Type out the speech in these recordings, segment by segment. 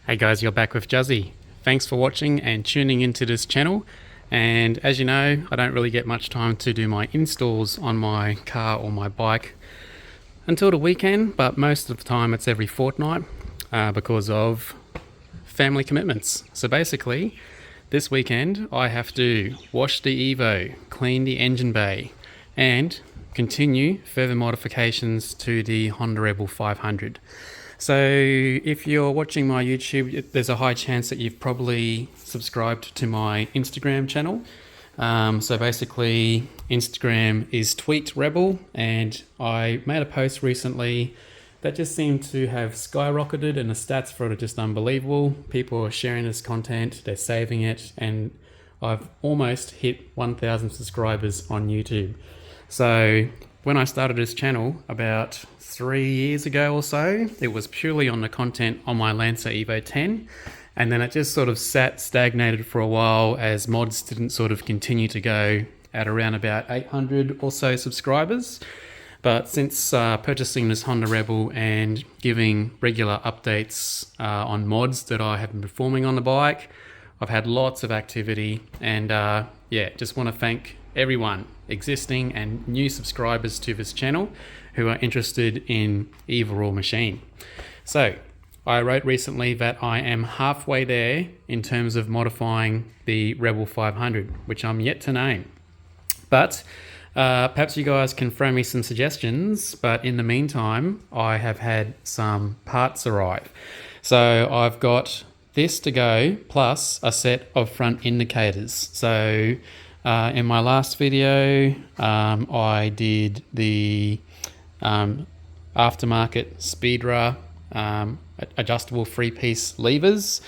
Hey guys, you're back with Juzzy. Thanks for watching and tuning into this channel. And as you know, I don't really get much time to do my installs on my car or my bike until the weekend, but most of the time it's every fortnight because of family commitments. So basically, this weekend I have to wash the Evo, clean the engine bay, and continue further modifications to the Honda Rebel 500. So if you're watching my YouTube, there's a high chance that you've probably subscribed to my Instagram channel. So basically Instagram is Tweet Rebel, and I made a post recently that just seemed to have skyrocketed, and the stats for it are just unbelievable. People are sharing this content, they're saving it, and I've almost hit 1,000 subscribers on YouTube. So when I started this channel about 3 years ago or so, it was purely on the content on my Lancer Evo 10, and then it just sort of stagnated for a while as mods didn't sort of continue to go at around about 800 or so subscribers. But since purchasing this Honda Rebel and giving regular updates on mods that I have been performing on the bike, I've had lots of activity, and yeah, just want to thank everyone, existing and new subscribers to this channel, who are interested in either or machine. So I wrote recently that I am halfway there in terms of modifying the Rebel 500, which I'm yet to name. But perhaps you guys can throw me some suggestions, but in the meantime, I have had some parts arrive. So I've got this to go, plus a set of front indicators. So in my last video, I did the aftermarket speedra adjustable 3-piece levers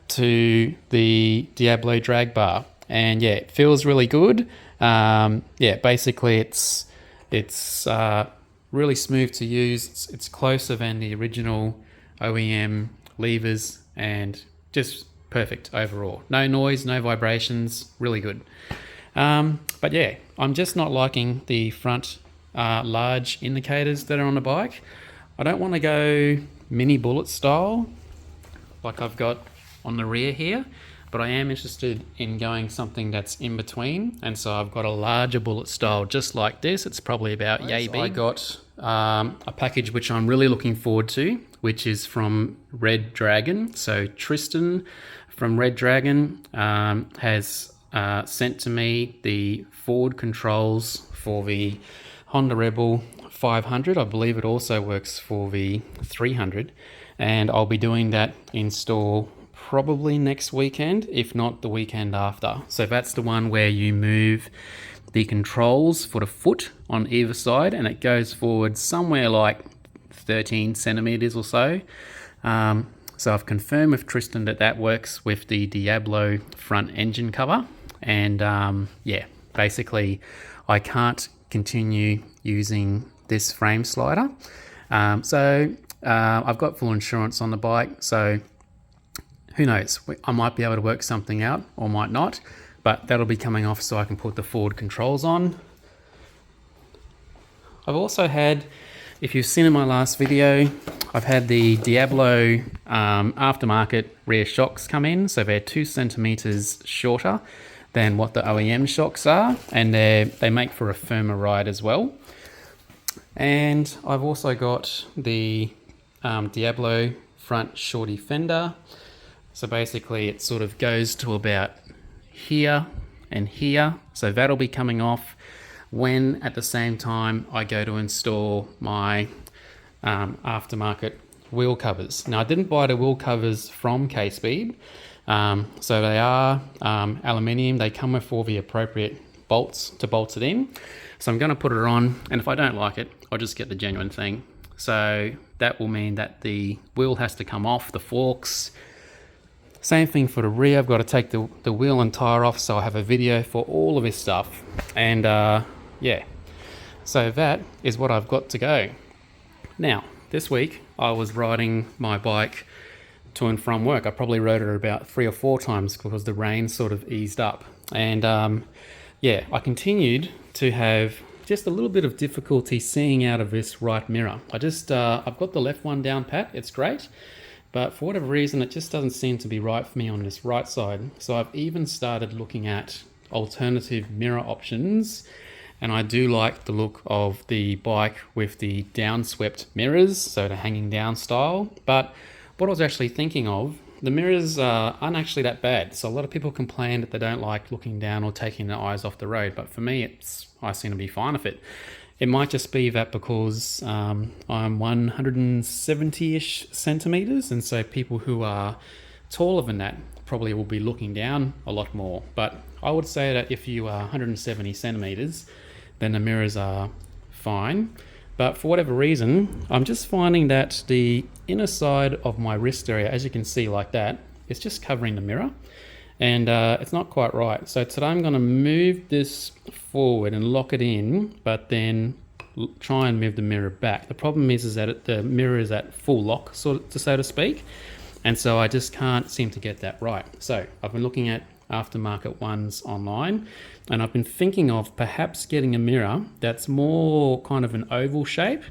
to the Diablo drag bar, and yeah, it feels really good. Yeah, basically it's really smooth to use. It's closer than the original OEM levers, and just perfect overall. No noise, no vibrations, really good. But yeah, I'm just not liking the front large indicators that are on the bike. I don't want to go mini bullet style like I've got on the rear here, but I am interested in going something that's in between, and so I've got a larger bullet style just like this. It's probably about yay big. I got a package which I'm really looking forward to, which is from Red Dragon. So Tristan from Red Dragon has sent to me the forward controls for the Honda Rebel 500. I believe it also works for the 300, and I'll be doing that install probably next weekend, if not the weekend after. So that's the one where you move the controls for the foot on either side, and it goes forward somewhere like 13 centimeters or so. So I've confirmed with Tristan that that works with the Diablo front engine cover, and yeah, basically I can't continue using this frame slider. So I've got full insurance on the bike, so who knows, I might be able to work something out or might not, but that'll be coming off so I can put the forward controls on. I've also had, if you've seen in my last video, I've had the Diablo aftermarket rear shocks come in, so they're 2 centimeters shorter than what the OEM shocks are, and they make for a firmer ride as well. And I've also got the Diablo front shorty fender. So basically it sort of goes to about here and here. So that'll be coming off when at the same time I go to install my aftermarket wheel covers. Now I didn't buy the wheel covers from KSPEED. So they are aluminium. They come with all the appropriate bolts to bolt it in. So I'm going to put it on, and if I don't like it, I'll just get the genuine thing. So that will mean that the wheel has to come off, the forks. Same thing for the rear. I've got to take the wheel and tire off, so I have a video for all of this stuff. And yeah, so that is what I've got to go. Now, this week I was riding my bike to and from work. I probably rode it about 3 or 4 times because the rain sort of eased up. And yeah, I continued to have just a little bit of difficulty seeing out of this right mirror. I've got the left one down pat, it's great. but for whatever reason it just doesn't seem to be right for me on this right side. So I've even started looking at alternative mirror options, and I do like the look of the bike with the downswept mirrors, so the hanging down style. But what I was actually thinking of, the mirrors aren't actually that bad. So a lot of people complain that they don't like looking down or taking their eyes off the road, but for me, I seem to be fine with it. It might just be that because I'm 170-ish centimeters, and so people who are taller than that probably will be looking down a lot more. But I would say that if you are 170 centimeters, then the mirrors are fine. But for whatever reason, I'm just finding that the inner side of my wrist area, as you can see like that, it's just covering the mirror, and it's not quite right. So today I'm going to move this forward and lock it in, but then try and move the mirror back. The problem is that the mirror is at full lock, so to speak, and so I just can't seem to get that right. So I've been looking at aftermarket ones online, and I've been thinking of perhaps getting a mirror that's more kind of an oval shape.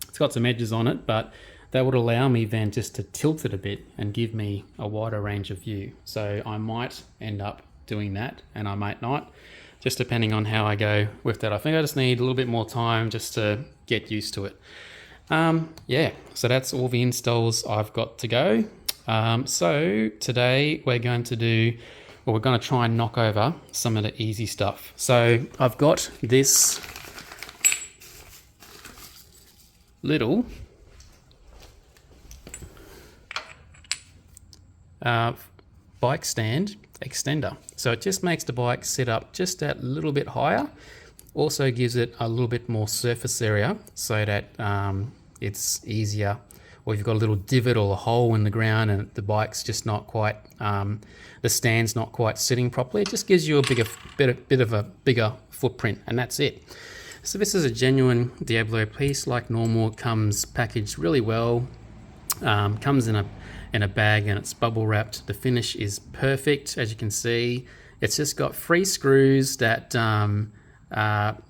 It's got some edges on it, but that would allow me then just to tilt it a bit and give me a wider range of view. So I might end up doing that, and I might not, just depending on how I go with that. I think I just need a little bit more time just to get used to it. Yeah, so that's all the installs I've got to go. So today we're going to try and knock over some of the easy stuff. So I've got this little bike stand extender. So it just makes the bike sit up just that little bit higher. Also gives it a little bit more surface area so that it's easier. Or if you've got a little divot or a hole in the ground and the bike's just not quite, the stand's not quite sitting properly, it just gives you a bit of a bigger footprint, and that's it. So this is a genuine Diablo piece, like normal. It comes packaged really well, comes in a bag, and it's bubble wrapped. The finish is perfect, as you can see. It's just got 3 screws that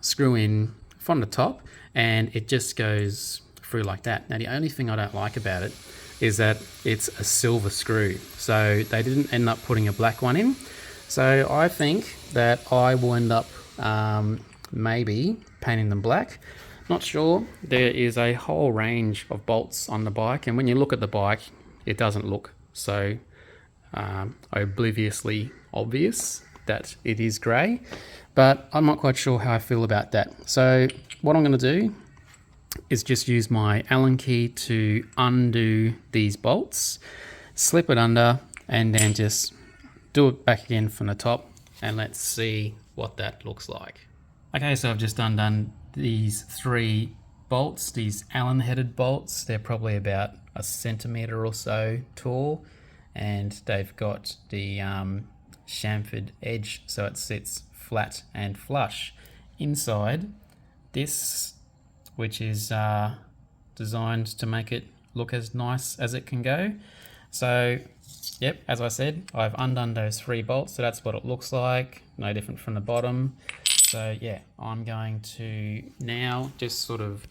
screw in from the top, and it just goes through like that. Now the only thing I don't like about it is that it's a silver screw, so they didn't end up putting a black one in. So I think that I will end up maybe painting them black. Not sure. There is a whole range of bolts on the bike, and when you look at the bike, it doesn't look so obliviously obvious that it is grey, but I'm not quite sure how I feel about that. So what I'm going to do is just use my Allen key to undo these bolts, slip it under, and then just do it back again from the top, and let's see what that looks like. Okay, so I've just undone these 3 bolts, these Allen headed bolts. They're probably about a centimeter or so tall, and they've got the chamfered edge, so it sits flat and flush. Inside this, which is designed to make it look as nice as it can go. So yep, as I said, I've undone those 3 bolts, so that's what it looks like, no different from the bottom. So yeah, I'm going to now just sort of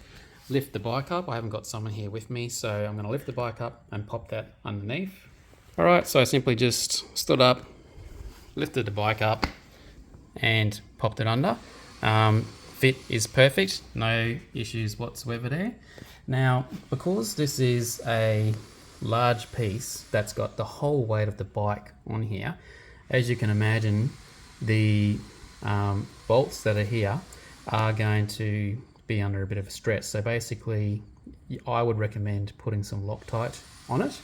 lift the bike up. I haven't got someone here with me, so I'm going to lift the bike up and pop that underneath. All right, so I simply just stood up, lifted the bike up, and popped it under. Fit is perfect, no issues whatsoever there. Now, because this is a large piece that's got the whole weight of the bike on here, as you can imagine, the bolts that are here are going to be under a bit of a stress. So basically, I would recommend putting some Loctite on it.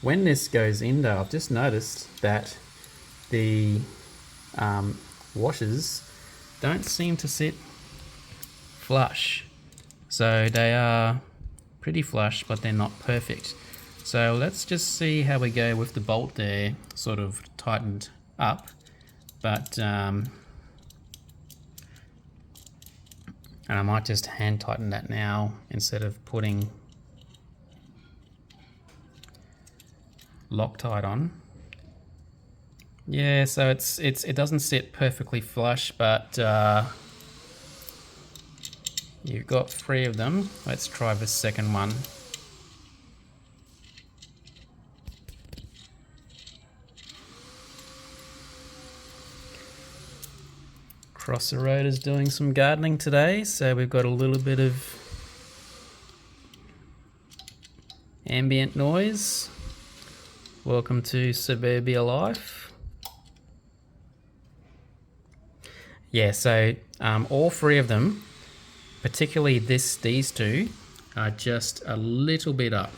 When this goes in though, I've just noticed that the washers don't seem to sit flush. So they are pretty flush, but they're not perfect. So let's just see how we go with the bolt there, sort of tightened up. But, and I might just hand tighten that now instead of putting Loctite on. Yeah, so it doesn't sit perfectly flush, but you've got 3 of them. Let's try the second one. Across the road is doing some gardening today, so we've got a little bit of ambient noise. Welcome to suburbia life. Yeah, so all three of them, particularly these two, are just a little bit up.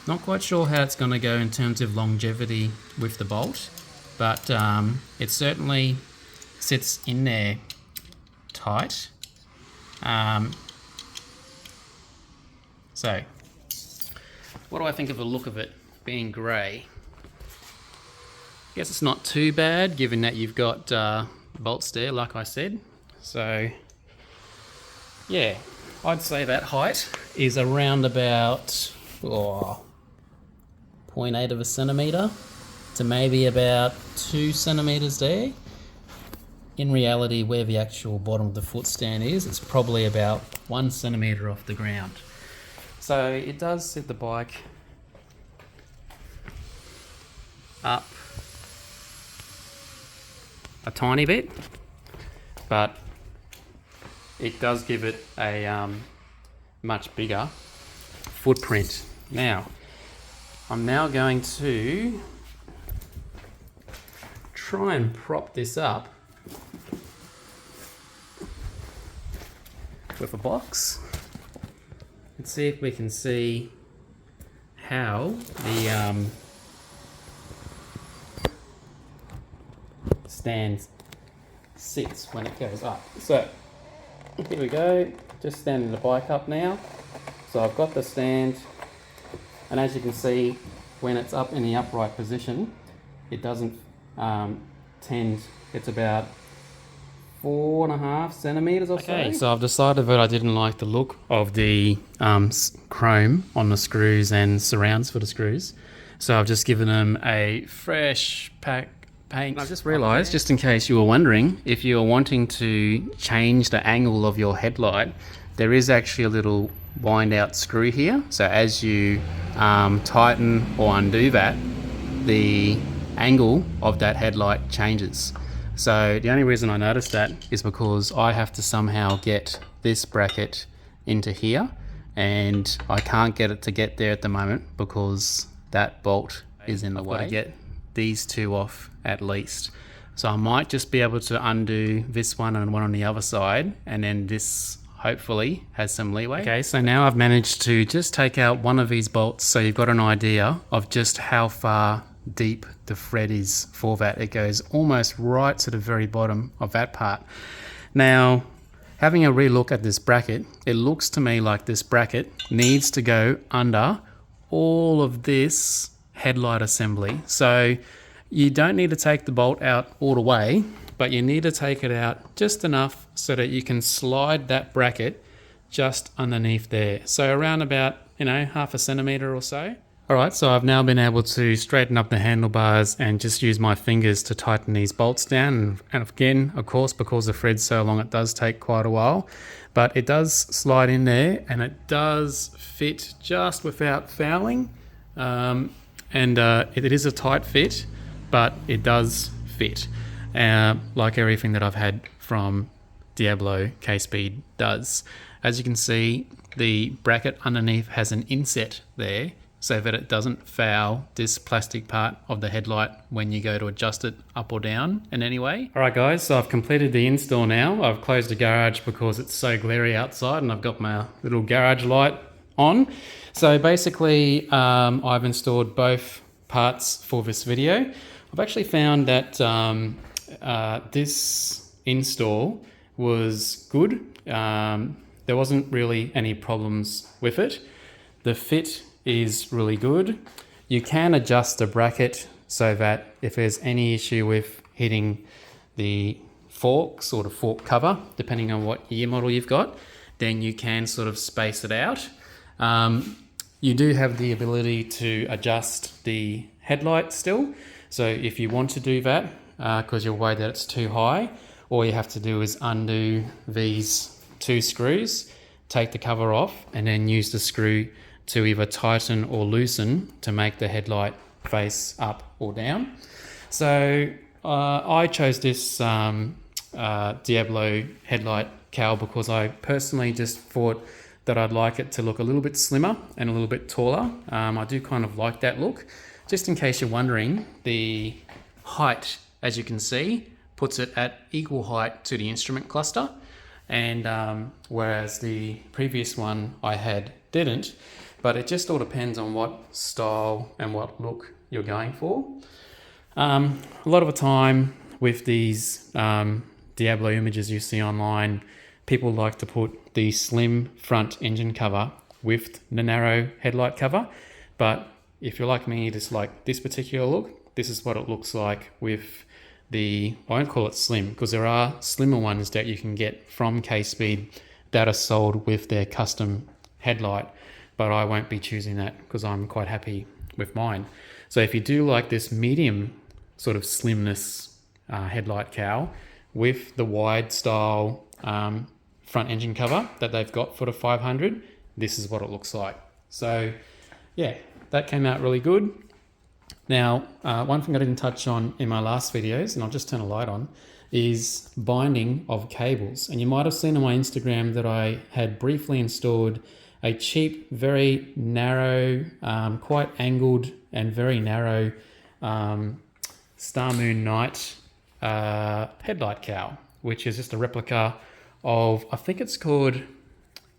Not quite sure how it's going to go in terms of longevity with the bolt, but it certainly sits in there tight. So, what do I think of the look of it being grey? I guess it's not too bad given that you've got bolts there, like I said. So, yeah, I'd say that height is around about 0.8 of a centimetre to maybe about 2 centimetres there. In reality, where the actual bottom of the foot stand is, it's probably about 1 centimetre off the ground. So it does sit the bike up a tiny bit, but it does give it a much bigger footprint. Now, I'm now going to try and prop this up with a box. Let's see if we can see how the stand sits when it goes up. So here we go, just standing the bike up now. So I've got the stand, and as you can see, when it's up in the upright position, it doesn't tend, it's about 4.5 centimetres or so. Okay, so I've decided that I didn't like the look of the chrome on the screws and surrounds for the screws. So I've just given them a fresh paint. And I've just realised, just in case you were wondering, if you're wanting to change the angle of your headlight, there is actually a little wind out screw here. So as you tighten or undo that, the angle of that headlight changes. So the only reason I noticed that is because I have to somehow get this bracket into here, and I can't get it to get there at the moment because that bolt is in the way. I've got to get these two off at least. So I might just be able to undo this one and one on the other side, and then this hopefully has some leeway. Okay, so now I've managed to just take out one of these bolts, so you've got an idea of just how far deep the thread is for that. It goes almost right to the very bottom of that part. Now, having a relook at this bracket, it looks to me like this bracket needs to go under all of this headlight assembly. So you don't need to take the bolt out all the way, but you need to take it out just enough so that you can slide that bracket just underneath there. So around about, 0.5 centimetre or so. Alright, so I've now been able to straighten up the handlebars and just use my fingers to tighten these bolts down. And again, of course, because the thread's so long, it does take quite a while. But it does slide in there, and it does fit just without fouling. It is a tight fit, but it does fit. Like everything that I've had from Diablo KSPEED does. As you can see, the bracket underneath has an inset there, so that it doesn't foul this plastic part of the headlight when you go to adjust it up or down in any way. Alright guys, so I've completed the install now. I've closed the garage because it's so glary outside, and I've got my little garage light on. So basically, I've installed both parts for this video. I've actually found that this install was good. There wasn't really any problems with it. The fit is really good. You can adjust the bracket so that if there's any issue with hitting the forks or the fork cover, depending on what year model you've got, then you can sort of space it out. You do have the ability to adjust the headlight still. So if you want to do that, because you're worried that it's too high, all you have to do is undo these two screws, take the cover off, and then use the screw to either tighten or loosen to make the headlight face up or down. So I chose this Diablo Headlight cowl because I personally just thought that I'd like it to look a little bit slimmer and a little bit taller. I do kind of like that look. Just in case you're wondering, the height, as you can see, puts it at equal height to the instrument cluster, and whereas the previous one I had didn't, but it just all depends on what style and what look you're going for. A lot of the time with these Diablo images you see online, people like to put the slim front engine cover with the narrow headlight cover, but if you're like me, just like this particular look, this is what it looks like with the, I won't call it slim, because there are slimmer ones that you can get from KSPEED that are sold with their custom headlight, but I won't be choosing that because I'm quite happy with mine. So if you do like this medium sort of slimness headlight cowl with the wide style front engine cover that they've got for the 500, this is what it looks like. So yeah, that came out really good. Now, one thing I didn't touch on in my last videos, and I'll just turn a light on, is binding of cables. And you might have seen on my Instagram that I had briefly installed a cheap, very narrow, quite angled and very narrow Star Moon Night headlight cowl, which is just a replica of, I think it's called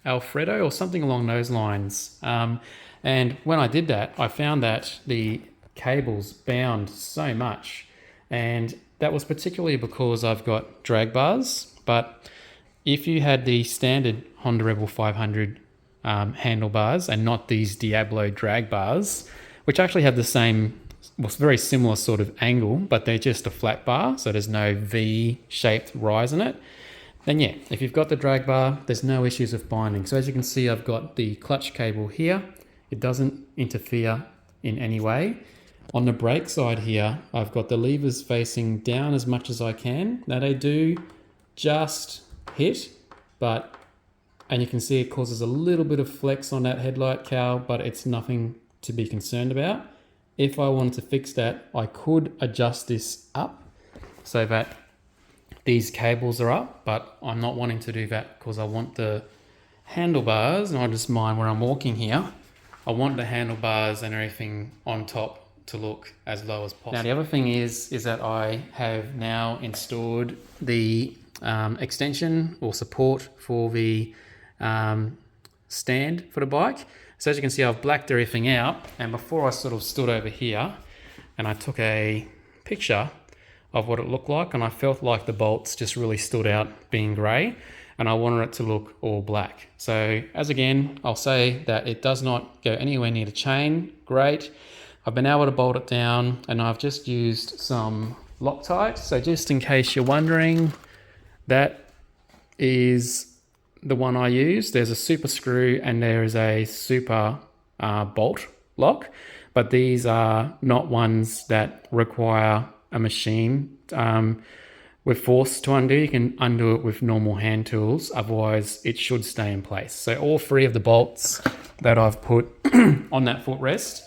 Alfredo or something along those lines. And when I did that, I found that the cables bound so much, and that was particularly because I've got drag bars. But if you had the standard Honda Rebel 500 handlebars and not these Diablo drag bars, which actually have the same, well, very similar sort of angle, but they're just a flat bar, so there's no V-shaped rise in it, then yeah, if you've got the drag bar, there's no issues with binding. So as you can see, I've got the clutch cable here. It doesn't interfere in any way. On the brake side here, I've got the levers facing down as much as I can. Now they do just hit, but, and you can see it causes a little bit of flex on that headlight cowl, but it's nothing to be concerned about. If I wanted to fix that, I could adjust this up so that these cables are up, but I'm not wanting to do that because I want the handlebars, and I just mind where I'm walking here, I want the handlebars and everything on top to look as low as possible. Now the other thing is that I have now installed the extension or support for the stand for the bike. So as you can see, I've blacked everything out, and before I sort of stood over here and I took a picture of what it looked like, and I felt like the bolts just really stood out being grey, and I wanted it to look all black. So as again, I'll say that it does not go anywhere near the chain. Great. I've been able to bolt it down, and I've just used some Loctite. So just in case you're wondering, that is the one I use. There's a super screw and there is a super bolt lock, but these are not ones that require a machine with force to undo. You can undo it with normal hand tools, otherwise it should stay in place. So all three of the bolts that I've put on that footrest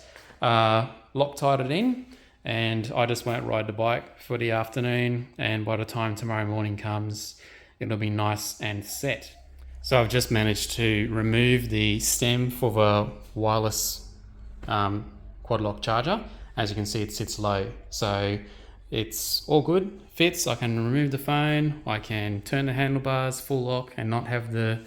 Loctited in, and I just won't ride the bike for the afternoon, and by the time tomorrow morning comes, it'll be nice and set. So I've just managed to remove the stem for the wireless quad lock charger. As you can see, it sits low, so it's all good, fits. I can remove the phone, I can turn the handlebars full lock and not have the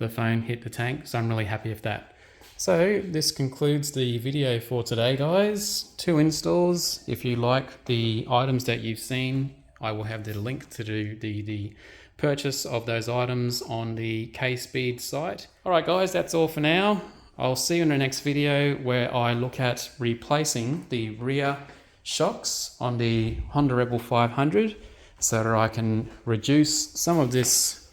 phone hit the tank, so I'm really happy with that. So this concludes the video for today, guys. 2 installs. If you like the items that you've seen, I will have the link to do the purchase of those items on the KSPEED site. All right, guys, that's all for now. I'll see you in the next video where I look at replacing the rear shocks on the Honda Rebel 500 so that I can reduce some of this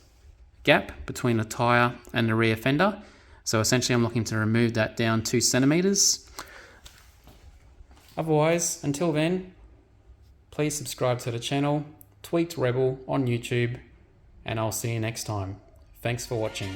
gap between the tyre and the rear fender. So essentially I'm looking to remove that down 2 centimeters. Otherwise, until then, please subscribe to the channel, Tweaked Rebel on YouTube, and I'll see you next time. Thanks for watching.